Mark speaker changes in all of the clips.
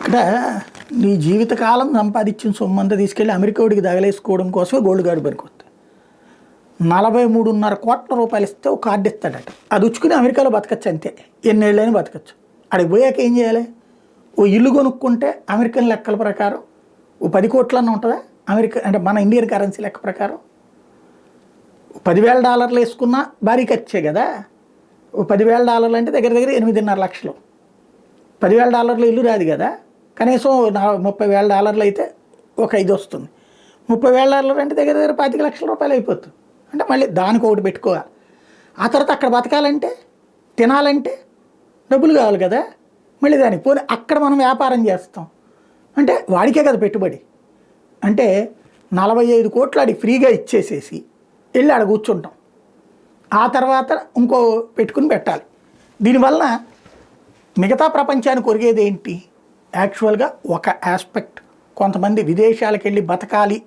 Speaker 1: ఇక్కడ నీ జీవితకాలం సంపాదించిన సొమ్మంతా తీసుకెళ్ళి అమెరికాడికి తగలేసుకోవడం కోసమే గోల్డ్ కార్డు పనికొస్తుంది. 43.5 కోట్ల రూపాయలు ఇస్తే ఒక కార్డు ఇస్తాడట. అది ఉచ్చుకుని అమెరికాలో బతకచ్చు అంతే, ఎన్నేళ్ళైనా బతకచ్చు. అక్కడికి పోయాక ఏం చేయాలి? ఓ ఇల్లు కొనుక్కుంటే అమెరికన్ లెక్కల ప్రకారం ఓ 10 కోట్లన్నా ఉంటుందా? అమెరికా అంటే మన ఇండియన్ కరెన్సీ లెక్క ప్రకారం $10,000 వేసుకున్నా భారీ ఖర్చే కదా. ఓ $10,000 అంటే దగ్గర దగ్గర 8.5 లక్షలు. $10,000 ఇల్లు రాదు కదా. కనీసం $30,000 అయితే ఒక 5 వస్తుంది. $30,000 అంటే దగ్గర దగ్గర 25 లక్షల రూపాయలు అయిపోతుంది. అంటే మళ్ళీ దానికి ఒకటి పెట్టుకోవాలి. ఆ తర్వాత అక్కడ బతకాలంటే తినాలంటే డబ్బులు కావాలి కదా. మళ్ళీ దానికి పోనీ అక్కడ మనం వ్యాపారం చేస్తాం అంటే వాడికే కదా పెట్టుబడి. అంటే 45 కోట్లు ఆడికి ఫ్రీగా ఇచ్చేసేసి వెళ్ళి ఆడ కూర్చుంటాం. ఆ తర్వాత ఇంకో పెట్టుకుని పెట్టాలి. దీనివల్ల మిగతా ప్రపంచానికి ఒరిగేది ఏంటి? యాక్చువల్గా ఒక ఆస్పెక్ట్, కొంతమంది విదేశాలకు వెళ్ళి బతకాలి,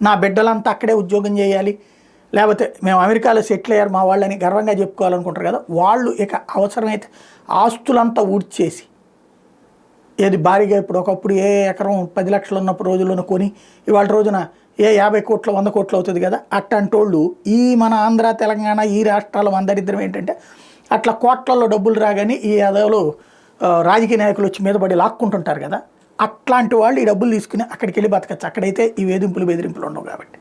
Speaker 1: నా బిడ్డలంతా అక్కడే ఉద్యోగం చేయాలి, లేకపోతే మేము అమెరికాలో సెటిల్ అయ్యారు మా వాళ్ళని గర్వంగా చెప్పుకోవాలనుకుంటారు కదా. వాళ్ళు ఇక అవసరమైతే ఆస్తులంతా ఊడ్చేసి ఏది భారీగా ఇప్పుడు ఒకప్పుడు ఏ ఎకరం 10 లక్షలు ఉన్నప్పుడు రోజుల్లోనూ కొని ఇవాళ రోజున 50 కోట్లు 100 కోట్లు అవుతుంది కదా. అట్టంటోళ్ళు ఈ మన ఆంధ్ర తెలంగాణ ఈ రాష్ట్రాల అందరిద్దరం ఏంటంటే అట్లా కోట్లలో డబ్బులు రాగానే ఈ అదవులు రాజకీయ నాయకులు వచ్చి మీద పడి లాక్కుంటుంటారు కదా. అట్లాంటి వాళ్ళు ఈ డబ్బులు తీసుకుని అక్కడికి వెళ్ళి బతకచ్చు. అక్కడైతే ఈ వేధింపులు బెదిరింపులు ఉండవు కాబట్టి.